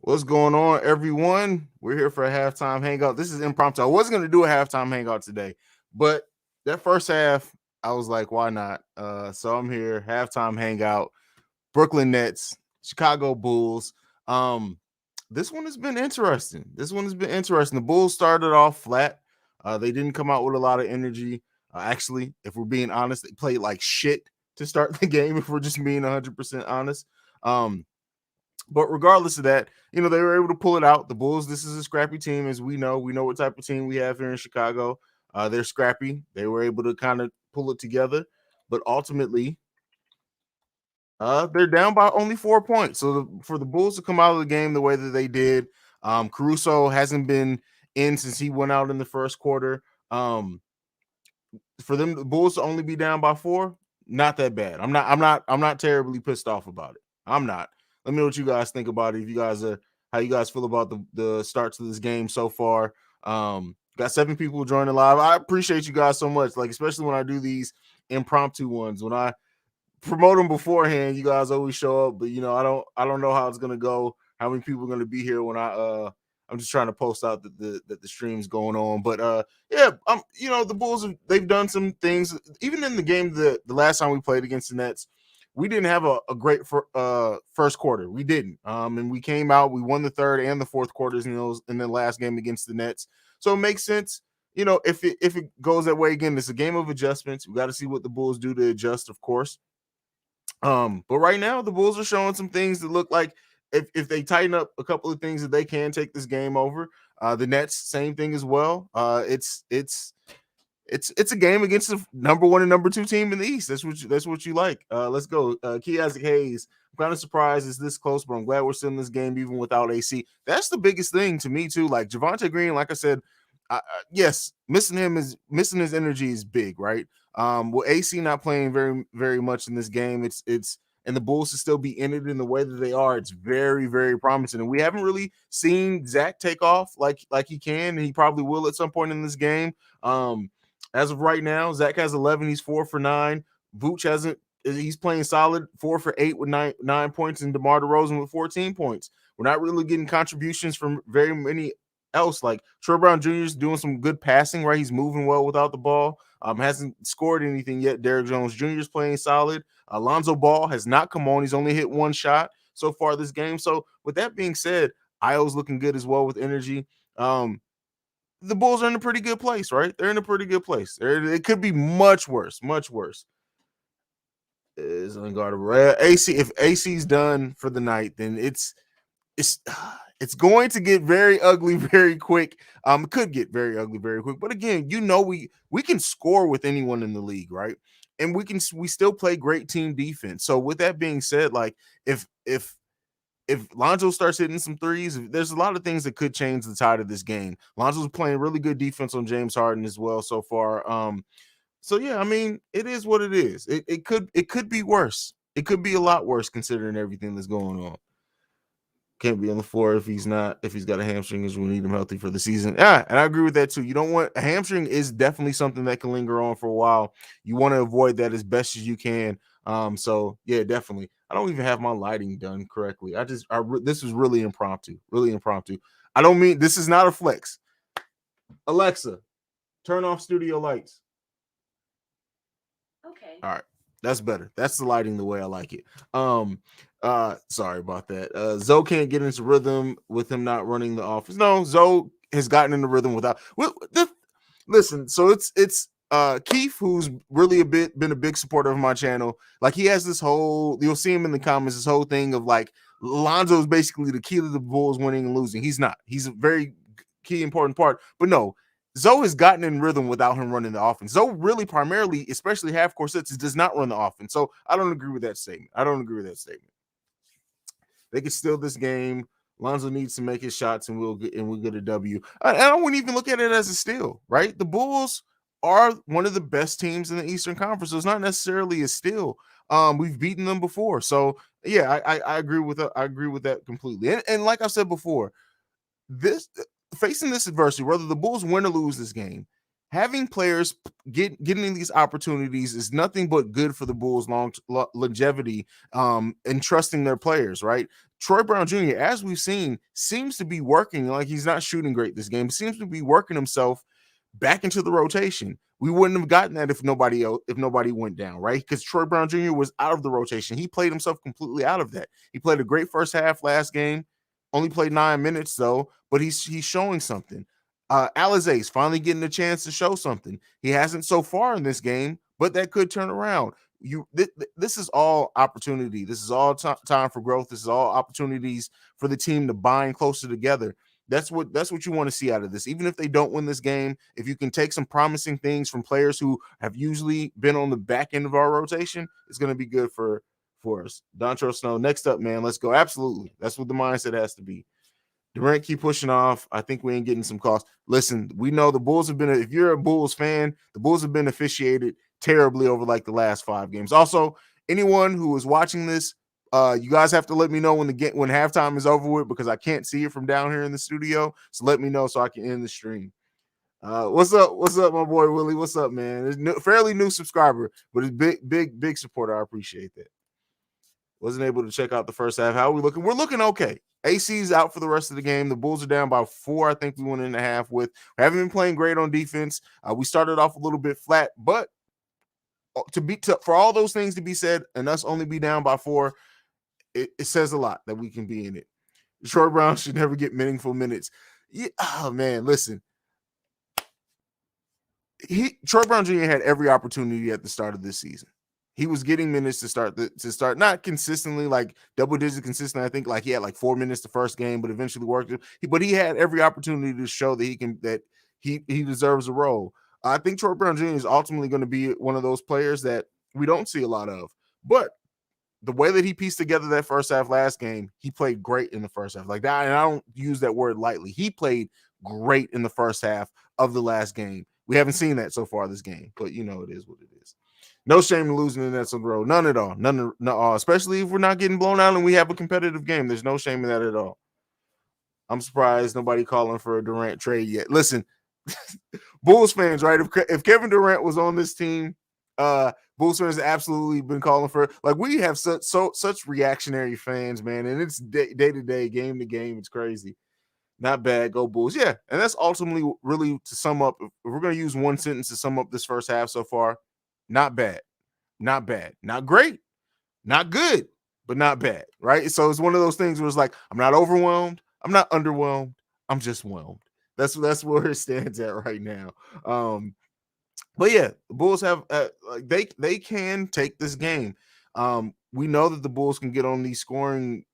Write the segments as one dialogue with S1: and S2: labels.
S1: What's going on, everyone? We're here for a halftime hangout. This is impromptu. I wasn't going to do a halftime hangout today, but that first half, I was like, why not? So I'm here, halftime hangout, Brooklyn Nets, Chicago Bulls. Um, this one has been interesting. The Bulls started off flat. They didn't come out with a lot of energy. Actually, if we're being honest, they played like shit to start the game, if we're just being 100% honest. Um, but regardless of that, they were able to pull it out. The Bulls, this is a scrappy team, as we know. We know what type of team we have here in Chicago. They're scrappy. They were able to kind of pull it together, but ultimately, they're down by only 4 points. So for the Bulls to come out of the game the way that they did, Caruso hasn't been in since he went out in the first quarter. Um, for them, the Bulls to only be down by four, not that bad. I'm not terribly pissed off about it. I'm not. Let me know what you guys think about it. If you guys are, how you guys feel about the starts of this game so far. Got 7 people joining live. I appreciate you guys so much. Like, especially when I do these impromptu ones. When I promote them beforehand, you guys always show up, but I don't know how it's gonna go, how many people are gonna be here when I'm just trying to post out that the stream's going on. But yeah, the Bulls they've done some things. Even in the game the last time we played against the Nets, we didn't have a great first quarter. We didn't. And we came out, we won the third and the fourth quarters in the last game against the Nets. So it makes sense. If it goes that way again, it's a game of adjustments. We got to see what the Bulls do to adjust, of course. But right now the Bulls are showing some things that look like if they tighten up a couple of things that they can take this game over. The Nets, same thing as well. It's a game against the number one and number two team in the East. That's what you like. Let's go. Key Isaac Hayes. I'm kind of surprised it's this close, but I'm glad we're still in this game even without AC. That's the biggest thing to me too. Like Javonte Green, like I said, yes, missing his energy is big, right? With AC not playing very very much in this game, it's and the Bulls to still be in it in the way that they are, it's very very promising. And we haven't really seen Zach take off like he can, and he probably will at some point in this game. As of right now, Zach has 11. He's 4 for 9. Vooch hasn't. He's playing solid, 4 for 8 with nine points, and DeMar DeRozan with 14 points. We're not really getting contributions from very many else. Like Troy Brown Jr. is doing some good passing, right? He's moving well without the ball. Hasn't scored anything yet. Derrick Jones Jr. is playing solid. Alonzo Ball has not come on. He's only hit one shot so far this game. So with that being said, Io's looking good as well with energy. The Bulls are in a pretty good place, right? They're in a pretty good place. It could be much worse, much worse. Is unguardable. AC, if AC's done for the night, then it's it's going to get very ugly very quick. It could get very ugly very quick. But again, we can score with anyone in the league, right? And we still play great team defense. So with that being said, like if Lonzo starts hitting some threes, there's a lot of things that could change the tide of this game. Lonzo's playing really good defense on James Harden as well so far. So yeah, I mean, it is what it is. It could be worse. It could be a lot worse considering everything that's going on. Can't be on the floor if he's got a hamstring, as we need him healthy for the season. Yeah, and I agree with that too. You don't want a hamstring is definitely something that can linger on for a while. You want to avoid that as best as you can. So yeah, definitely. I don't even have my lighting done correctly. This is really impromptu, really impromptu. I don't mean this is not a flex. Alexa, turn off studio lights.
S2: Okay.
S1: All right. That's better. That's the lighting the way I like it. Sorry about that. Zoe can't get into rhythm with him not running the offense. No, Zoe has gotten into rhythm without listen, so it's Keith, who's really been a big supporter of my channel. Like he has this whole, you'll see him in the comments, this whole thing of like Lonzo is basically the key to the Bulls winning and losing. He's not. He's a very key important part, but no, Zoe has gotten in rhythm without him running the offense. Zoe really primarily, especially half court sets, does not run the offense. So I don't agree with that statement. They can steal this game. Lonzo needs to make his shots, and we'll get a W. And I wouldn't even look at it as a steal, right? The Bulls are one of the best teams in the Eastern Conference, so it's not necessarily a steal. We've beaten them before, so yeah, I agree with that. I agree with that completely. And like I said before, this facing this adversity, whether the Bulls win or lose this game, having players getting these opportunities is nothing but good for the Bulls' longevity and trusting their players, right? Troy Brown Jr., as we've seen, seems to be working. Like, he's not shooting great this game, seems to be working himself back into the rotation. We wouldn't have gotten that if nobody went down, right? Because Troy Brown Jr. was out of the rotation. He played himself completely out of that. He played a great first half last game. Only played 9 minutes though, but he's showing something. Alizé's finally getting a chance to show something. He hasn't so far in this game, but that could turn around. This is all opportunity. This is all time for growth. This is all opportunities for the team to bind closer together. That's what you want to see out of this. Even if they don't win this game, if you can take some promising things from players who have usually been on the back end of our rotation, it's going to be good for us. Dontrell Snow, next up, man. Let's go. Absolutely. That's what the mindset has to be. Durant keep pushing off. I think we ain't getting some calls. Listen, we know the Bulls have been, if you're a Bulls fan, the Bulls have been officiated terribly over like the last 5 games. Also, anyone who is watching this, you guys have to let me know when halftime is over with, because I can't see it from down here in the studio. So let me know so I can end the stream. What's up? What's up, my boy Willie? What's up, man? It's fairly new subscriber, but it's big supporter. I appreciate that. Wasn't able to check out the first half. How are we looking? We're looking okay. AC's out for the rest of the game. The Bulls are down by 4. I think we went in a half with. We haven't been playing great on defense. We started off a little bit flat, but for all those things to be said and us only be down by 4, it says a lot that we can be in it. Troy Brown should never get meaningful minutes. Yeah, oh man, listen. Troy Brown Jr. had every opportunity at the start of this season. He was getting minutes to start, not consistently, like double digit consistent. I think like he had like 4 minutes the first game, but eventually worked. But he had every opportunity to show that he deserves a role. I think Troy Brown Jr. is ultimately going to be one of those players that we don't see a lot of. But the way that he pieced together that first half last game, he played great in the first half. Like that, and I don't use that word lightly. He played great in the first half of the last game. We haven't seen that so far this game, but you know it is what it is. No shame in losing the Nets on the road. None at all. None. Especially if we're not getting blown out and we have a competitive game. There's no shame in that at all. I'm surprised nobody calling for a Durant trade yet. Listen, Bulls fans, right? If Kevin Durant was on this team, Bulls fans have absolutely been calling for. Like, we have such reactionary fans, man, and it's day to day, game to game. It's crazy. Not bad. Go Bulls. Yeah, and that's ultimately really to sum up. If we're going to use one sentence to sum up this first half so far, not bad. Not bad. Not great. Not good, but not bad, right? So it's one of those things where it's like, I'm not overwhelmed. I'm not underwhelmed. I'm just whelmed. That's where it stands at right now. But yeah, the Bulls have they can take this game. We know that the Bulls can get on these scoring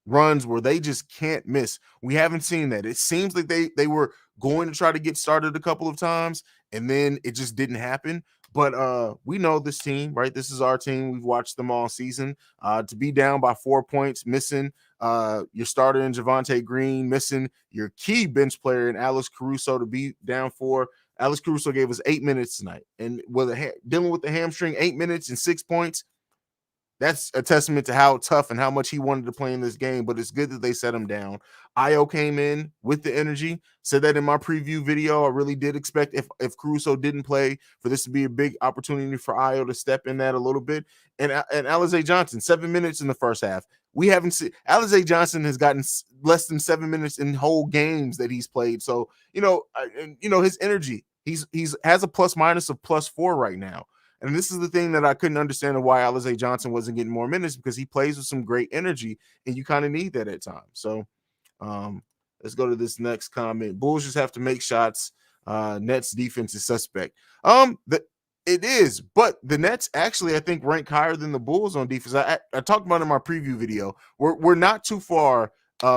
S1: runs where they just can't miss. We haven't seen that. It seems like they were going to try to get started a couple of times, and then it just didn't happen. But we know this team, right? This is our team. We've watched them all season. To be down by 4 points, missing your starter in Javonte Green, missing your key bench player in Alex Caruso to be down 4. Alex Caruso gave us 8 minutes tonight. And dealing with the hamstring, 8 minutes and 6 points, that's a testament to how tough and how much he wanted to play in this game, but it's good that they set him down. Io came in with the energy. Said that in my preview video. I really did expect if Caruso didn't play for this to be a big opportunity for Io to step in that a little bit. And Alizé Johnson, 7 minutes in the first half. We haven't seen Alizé Johnson has gotten less than 7 minutes in whole games that he's played. So, his energy, he's has a plus minus of +4 right now. And this is the thing that I couldn't understand of why Alizé Johnson wasn't getting more minutes, because he plays with some great energy, and you kind of need that at times. So let's go to this next comment. Bulls just have to make shots. Nets defense is suspect. It is, but the Nets actually, I think, rank higher than the Bulls on defense. I talked about it in my preview video. We're not too far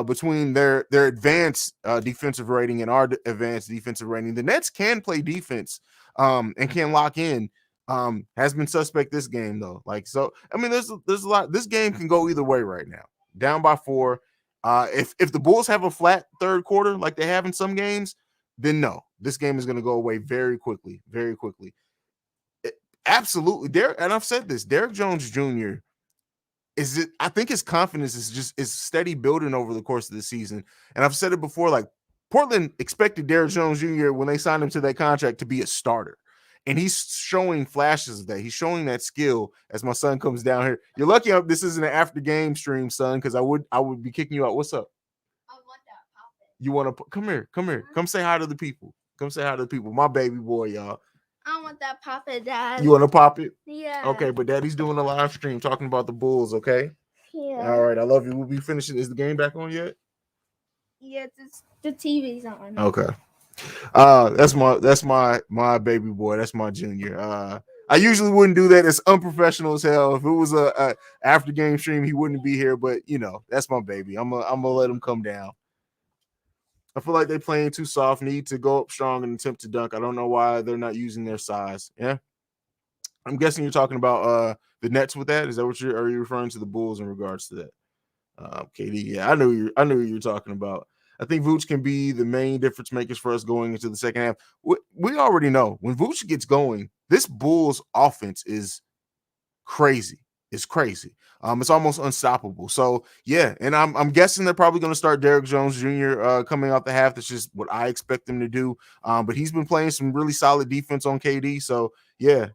S1: between their advanced defensive rating and our advanced defensive rating. The Nets can play defense and can lock in. Has been suspect this game though. Like, so I mean, there's a lot. This game can go either way right now. Down by 4. If the Bulls have a flat third quarter like they have in some games, then no, this game is going to go away very quickly, very quickly. Absolutely, Derek, and I've said this. Derek Jones Jr. I think his confidence is steady building over the course of the season. And I've said it before. Like, Portland expected Derek Jones Jr. when they signed him to that contract to be a starter. And he's showing flashes of that. He's showing that skill as my son comes down here. You're lucky this isn't an after game stream, son, because I would be kicking you out. What's up?
S2: I want that puppet.
S1: You want to come here? Come here. Come say hi to the people. Come say hi to the people. My baby boy, y'all.
S2: I want that puppet, Dad.
S1: You want to pop it?
S2: Yeah.
S1: Okay, but Daddy's doing a live stream talking about the Bulls. Okay.
S2: Yeah.
S1: All right. I love you. We'll be finishing. Is the game back on yet?
S2: Yeah, the TV's on.
S1: Okay. That's my baby boy. That's my junior. I usually wouldn't do that. It's unprofessional as hell. If it was a after game stream, he wouldn't be here. But that's my baby. I'm gonna let him come down. I feel like they're playing too soft. Need to go up strong and attempt to dunk. I don't know why they're not using their size. Yeah, I'm guessing you're talking about the Nets with that. Is that what are you referring to the Bulls in regards to that? KD, yeah, I knew you were talking about. I think Vooch can be the main difference makers for us going into the second half. We already know when Vooch gets going, this Bulls offense is crazy. It's crazy. It's almost unstoppable. So yeah, and I'm guessing they're probably going to start Derrick Jones Jr. Coming out the half. That's just what I expect them to do. But he's been playing some really solid defense on KD. So yeah.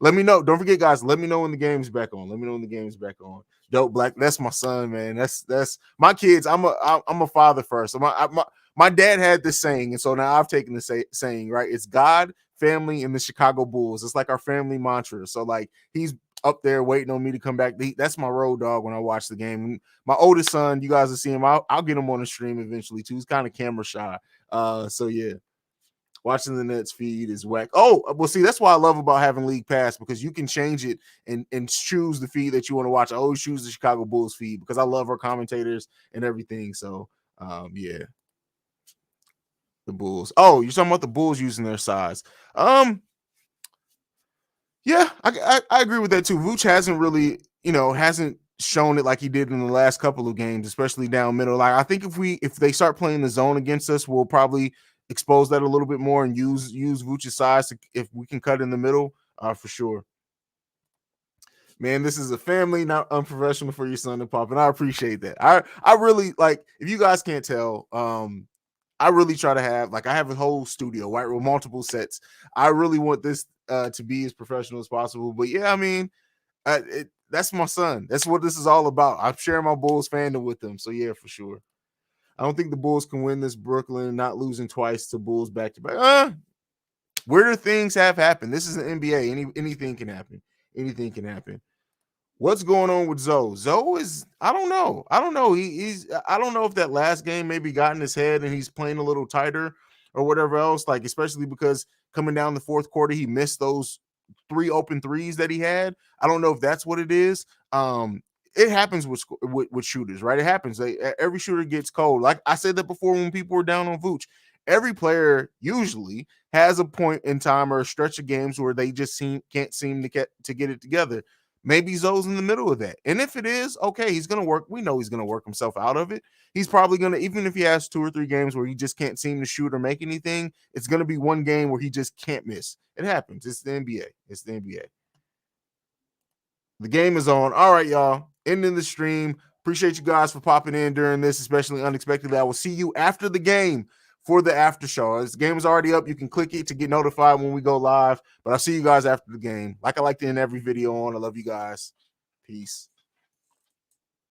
S1: Let me know. Don't forget, guys. Let me know when the game's back on. Dope Black. That's my son, man. That's my kids. I'm a father first. My dad had this saying, and so now I've taken the saying. Right, it's God, family, and the Chicago Bulls. It's like our family mantra. So like he's up there waiting on me to come back. That's my road dog when I watch the game. My oldest son, you guys will see him. I'll get him on the stream eventually too. He's kind of camera shy. So yeah, watching the Nets feed is whack. Oh, well, see, that's what I love about having League Pass, because you can change it and choose the feed that you want to watch. I always choose the Chicago Bulls feed because I love our commentators and everything. So yeah, the Bulls. Oh, you're talking about the Bulls using their size. Yeah, I agree with that too. Vooch hasn't really, hasn't shown it like he did in the last couple of games, especially down middle. Like I think if they start playing the zone against us, we'll probably expose that a little bit more and use Vooch's size if we can cut in the middle, for sure. Man, this is a family, not unprofessional for your son to pop, and I appreciate that. I really like. If you guys can't tell, I really try to have I have a whole studio, right, with multiple sets. I really want this to be as professional as possible. But yeah, I mean, that's my son. That's what this is all about. I'm sharing my Bulls fandom with them. So yeah, for sure. I don't think the Bulls can win this Brooklyn, not losing twice to Bulls back to back. Weirder things have happened. This is an NBA. Anything can happen. Anything can happen. What's going on with Zoe? Zoe is, I don't know. He's I don't know if that last game maybe got in his head and he's playing a little tighter or whatever else, like especially because coming down the fourth quarter, he missed those 3 open threes that he had. I don't know if that's what it is. It happens with shooters, right? It happens. Every shooter gets cold. Like I said that before when people were down on Vooch. Every player usually has a point in time or a stretch of games where they just can't seem to get it together. Maybe Zoe's in the middle of that. And if it is, okay, he's going to work. We know he's going to work himself out of it. He's probably going to, even if he has 2 or 3 games where he just can't seem to shoot or make anything, it's going to be one game where he just can't miss. It happens. It's the NBA. The game is on. All right, y'all. Ending the stream. Appreciate you guys for popping in during this, especially unexpectedly. I will see you after the game for the after show. This game is already up. You can click it to get notified when we go live. But I'll see you guys after the game. Like I like to end every video on. I love you guys. Peace.